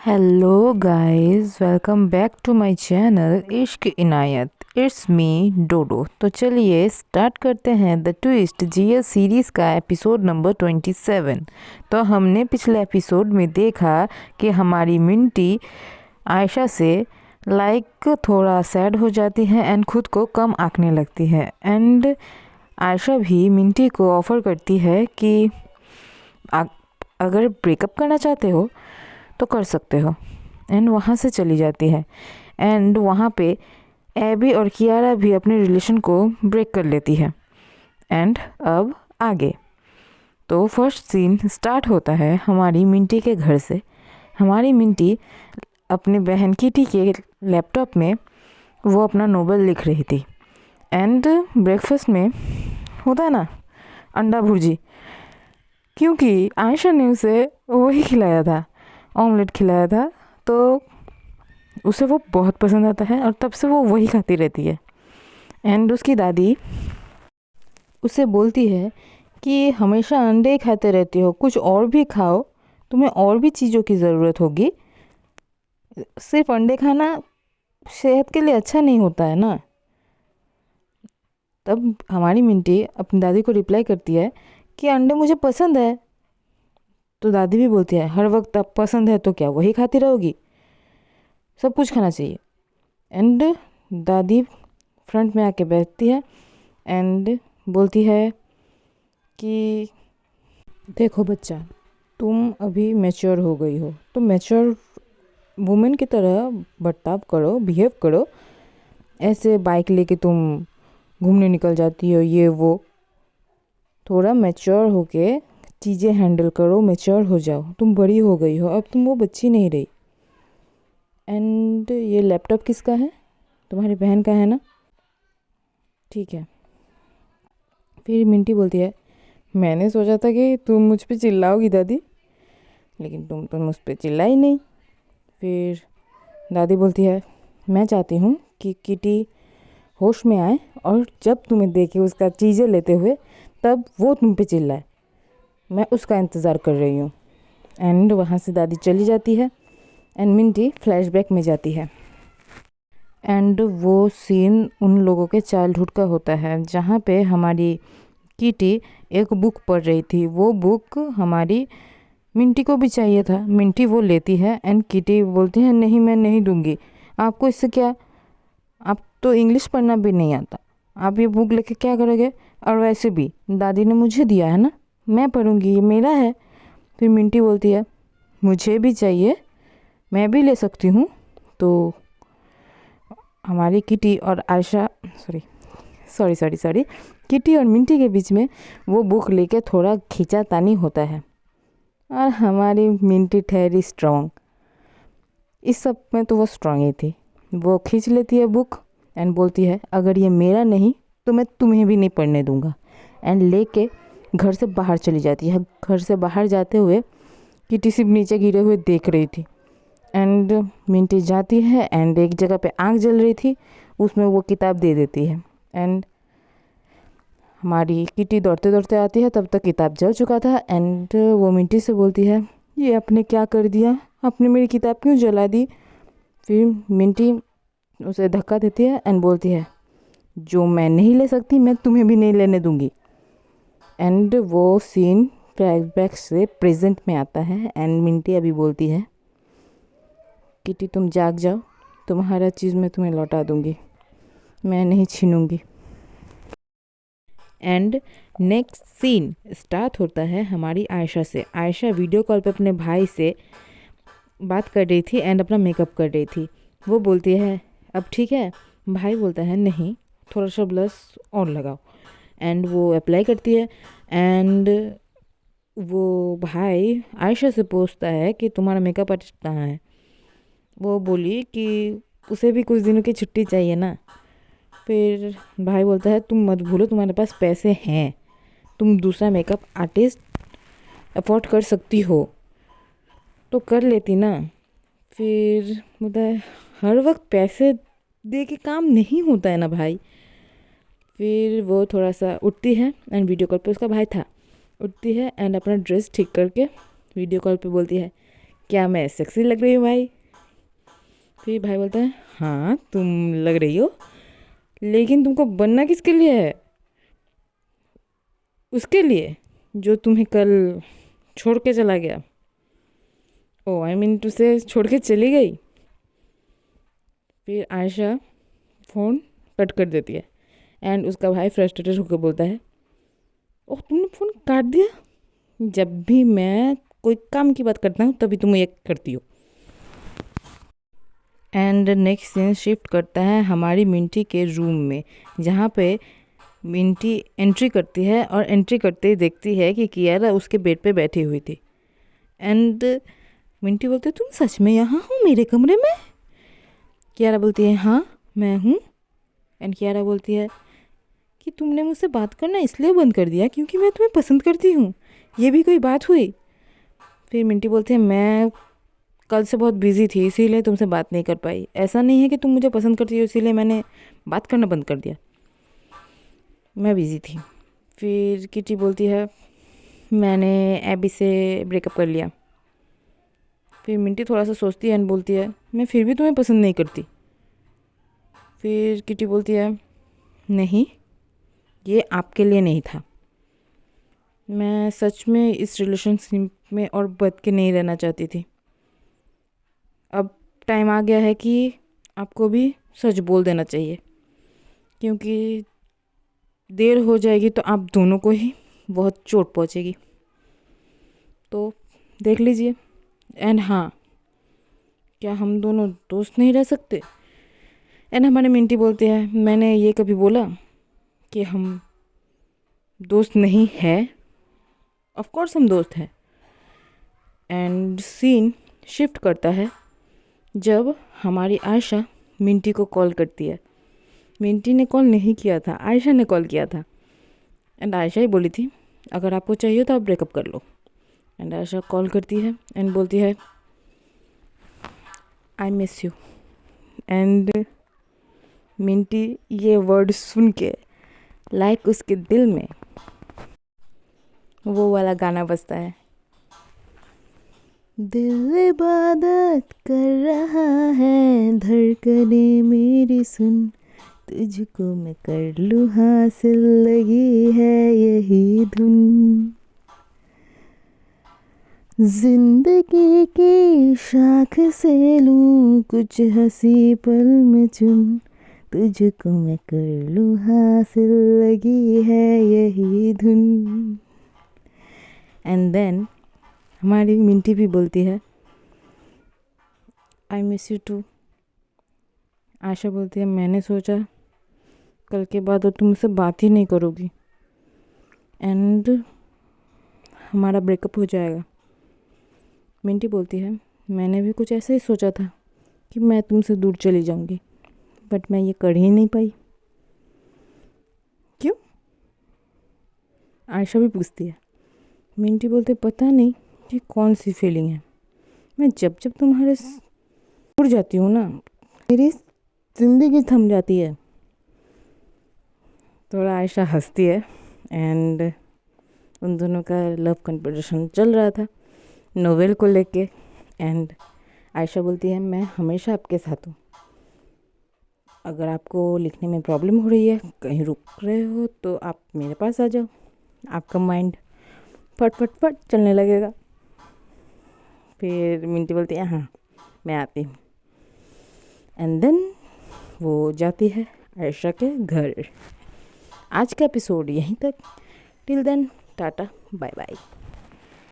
Hello guys, welcome back to my channel Ishq Inayat. It's me डोडो। तो चलिए start करते हैं द ट्विस्ट जीएस सीरीज़ का एपिसोड नंबर 27। तो हमने पिछले एपिसोड में देखा कि हमारी मिंटी आयशा से थोड़ा सैड हो जाती है एंड खुद को कम आंकने लगती है। एंड आयशा भी मिंटी को ऑफ़र करती है कि अगर ब्रेकअप करना चाहते हो तो कर सकते हो, एंड वहाँ से चली जाती है। एंड वहाँ पे एबी और कियारा भी अपने रिलेशन को ब्रेक कर लेती है। एंड अब आगे तो फर्स्ट सीन स्टार्ट होता है हमारी मिंटी के घर से। हमारी मिंटी अपनी बहन किटी के लैपटॉप में वो अपना नोवेल लिख रही थी। एंड ब्रेकफास्ट में होता है ना अंडा भुर्जी, क्योंकि आयशा ने उसे वही खिलाया था, ऑमलेट खिलाया था, तो उसे वो बहुत पसंद आता है और तब से वो वही खाती रहती है। एंड उसकी दादी उसे बोलती है कि हमेशा अंडे ही खाते रहती हो, कुछ और भी खाओ, तुम्हें और भी चीज़ों की ज़रूरत होगी, सिर्फ अंडे खाना सेहत के लिए अच्छा नहीं होता है ना। तब हमारी मिंटी अपनी दादी को रिप्लाई करती है कि अंडे मुझे पसंद है। तो दादी भी बोलती है हर वक्त अब पसंद है तो क्या वही खाती रहोगी, सब कुछ खाना चाहिए। एंड दादी फ्रंट में आके बैठती है एंड बोलती है कि देखो बच्चा, तुम अभी मैच्योर हो गई हो, तो मैच्योर वुमेन की तरह बर्ताव करो, बिहेव करो। ऐसे बाइक लेके तुम घूमने निकल जाती हो, ये वो, थोड़ा मैच्योर होके चीज़ें हैंडल करो, मैच्योर हो जाओ, तुम बड़ी हो गई हो, अब तुम वो बच्ची नहीं रही। एंड ये लैपटॉप किसका है? तुम्हारी बहन का है ना? ठीक है। फिर मिंटी बोलती है मैंने सोचा था कि तुम मुझ पे चिल्लाओगी दादी, लेकिन तुम तो मुझ पे चिल्लाई नहीं। फिर दादी बोलती है मैं चाहती हूँ कि किटी होश में आए और जब तुम्हें देखे उसका चीज़ें लेते हुए तब वो तुम पे चिल्लाए, मैं उसका इंतज़ार कर रही हूँ। एंड वहाँ से दादी चली जाती है एंड मिंटी फ्लैशबैक में जाती है। एंड वो सीन उन लोगों के चाइल्डहुड का होता है जहाँ पे हमारी किटी एक बुक पढ़ रही थी। वो बुक हमारी मिंटी को भी चाहिए था, मिंटी वो लेती है एंड किटी बोलती है नहीं मैं नहीं दूंगी, आपको इससे क्या, आप तो इंग्लिश पढ़ना भी नहीं आता, आप ये बुक लेके क्या करोगे, और वैसे भी दादी ने मुझे दिया है ना, मैं पढ़ूंगी, ये मेरा है। फिर मिंटी बोलती है मुझे भी चाहिए, मैं भी ले सकती हूँ। तो हमारी किटी और आयशा सॉरी किटी और मिंटी के बीच में वो बुक लेके थोड़ा खींचातानी होता है और हमारी मिंटी ठहरी स्ट्रॉन्ग। इस सब में तो वो स्ट्रॉन्ग ही थी। वो खींच लेती है बुक एंड बोलती है अगर ये मेरा नहीं तो मैं तुम्हें भी नहीं पढ़ने दूंगा, एंड लेके घर से बाहर चली जाती है। घर से बाहर जाते हुए किटी सिर्फ नीचे गिरे हुए देख रही थी। एंड मिंटी जाती है एंड एक जगह पे आग जल रही थी, उसमें वो किताब दे देती है। एंड हमारी किटी दौड़ते दौड़ते आती है, तब तक किताब जल चुका था। एंड वो मिंटी से बोलती है ये आपने क्या कर दिया, आपने मेरी किताब क्यों जला दी। फिर मिंटी उसे धक्का देती है एंड बोलती है जो मैं नहीं ले सकती मैं तुम्हें भी नहीं लेने दूंगी। एंड वो सीन फ्लैशबैक से प्रेजेंट में आता है एंड मिंटी अभी बोलती है किटी तुम जाग जाओ, तुम्हारा चीज़ मैं तुम्हें लौटा दूंगी, मैं नहीं छीनूंगी। एंड नेक्स्ट सीन स्टार्ट होता है हमारी आयशा से। आयशा वीडियो कॉल पे अपने भाई से बात कर रही थी एंड अपना मेकअप कर रही थी। वो बोलती है अब ठीक है, भाई बोलता है नहीं थोड़ा सा ब्लश और लगाओ। एंड वो अप्लाई करती है एंड वो भाई आयशा से पूछता है कि तुम्हारा मेकअप आर्टिस्ट कहाँ है। वो बोली कि उसे भी कुछ दिनों की छुट्टी चाहिए ना। फिर भाई बोलता है तुम मत भूलो तुम्हारे पास पैसे हैं, तुम दूसरा मेकअप आर्टिस्ट अफोर्ड कर सकती हो तो कर लेती ना। फिर बोलता है हर वक्त पैसे दे के काम नहीं होता है ना भाई। फिर वो थोड़ा सा उठती है एंड वीडियो कॉल पे उसका भाई था, उठती है एंड अपना ड्रेस ठीक करके वीडियो कॉल पे बोलती है क्या मैं सेक्सी लग रही हूँ भाई? फिर भाई बोलता है हाँ तुम लग रही हो, लेकिन तुमको बनना किसके लिए है? उसके लिए जो तुम्हें कल छोड़ के चला गया। ओ आई मीन टू से छोड़ के चली गई। फिर आयशा फ़ोन कट कर देती है एंड उसका भाई फ्रस्ट्रेटेड होकर बोलता है ओह तुमने फ़ोन काट दिया, जब भी मैं कोई काम की बात करता हूँ तभी तुम ये करती हो। एंड नेक्स्ट सीन शिफ्ट करता है हमारी मिंटी के रूम में, जहाँ पे मिंटी एंट्री करती है और एंट्री करते ही देखती है कि कियारा उसके बेड पे बैठी हुई थी। एंड मिंटी बोलती है तुम सच में यहाँ हो मेरे कमरे में? कियारा बोलती है हाँ मैं हूँ। एंड कियारा बोलती है कि तुमने मुझसे बात करना इसलिए बंद कर दिया क्योंकि मैं तुम्हें पसंद करती हूँ, ये भी कोई बात हुई? फिर मिंटी बोलती है मैं कल से बहुत बिजी थी इसीलिए तुमसे बात नहीं कर पाई। ऐसा नहीं है कि तुम मुझे पसंद करती हो इसीलिए मैंने बात करना बंद कर दिया, मैं बिजी थी। फिर किटी बोलती है मैंने एबी से ब्रेकअप कर लिया। फिर मिंटी थोड़ा सा सोचती है एंड बोलती है मैं फिर भी तुम्हें पसंद नहीं करती। फिर किटी बोलती है नहीं ये आपके लिए नहीं था, मैं सच में इस रिलेशनशिप में और बच के नहीं रहना चाहती थी। अब टाइम आ गया है कि आपको भी सच बोल देना चाहिए, क्योंकि देर हो जाएगी तो आप दोनों को ही बहुत चोट पहुंचेगी। तो देख लीजिए। एंड हाँ क्या हम दोनों दोस्त नहीं रह सकते? एंड हमारे मिंटी बोलते हैं मैंने ये कभी बोला कि हम दोस्त नहीं है? ऑफ कोर्स हम दोस्त हैं। एंड सीन शिफ्ट करता है जब हमारी आयशा मिंटी को कॉल करती है। मिंटी ने कॉल नहीं किया था, आयशा ने कॉल किया था। एंड आयशा ही बोली थी अगर आपको चाहिए तो आप ब्रेकअप कर लो। एंड आयशा कॉल करती है एंड बोलती है I miss you. And Minty ये वर्ड सुन के लाइक उसके दिल में वो वाला गाना बजता है, दिल इबादत कर रहा है धड़कने मेरी सुन, तुझको मैं कर लूँ हासिल लगी है यही धुन, जिंदगी की शाख से लूँ कुछ हंसी पल में चुन, तुझको मैं कर लूँ हासिल लगी है यही धुन। एंड देन हमारी मिंटी भी बोलती है आई मिस यू टू। आशा बोलती है मैंने सोचा कल के बाद तो तुमसे बात ही नहीं करोगी एंड हमारा ब्रेकअप हो जाएगा। मिंटी बोलती है मैंने भी कुछ ऐसा ही सोचा था कि मैं तुमसे दूर चली जाऊंगी, बट मैं ये कर ही नहीं पाई। क्यों? आयशा भी पूछती है। मिंटी बोलते पता नहीं कि कौन सी फीलिंग है, मैं जब जब तुम्हारे दूर जाती हूँ ना मेरी ज़िंदगी थम जाती है। थोड़ा आयशा हंसती है एंड उन दोनों का लव कन्वर्सेशन चल रहा था नोवेल को लेके। एंड आयशा बोलती है मैं हमेशा आपके साथ हूँ, अगर आपको लिखने में प्रॉब्लम हो रही है, कहीं रुक रहे हो तो आप मेरे पास आ जाओ, आपका माइंड फट फट फट चलने लगेगा। फिर मिंटी बोलती है हाँ मैं आती हूँ। एंड देन वो जाती है आयशा के घर। आज का एपिसोड यहीं तक। Till then tata bye bye.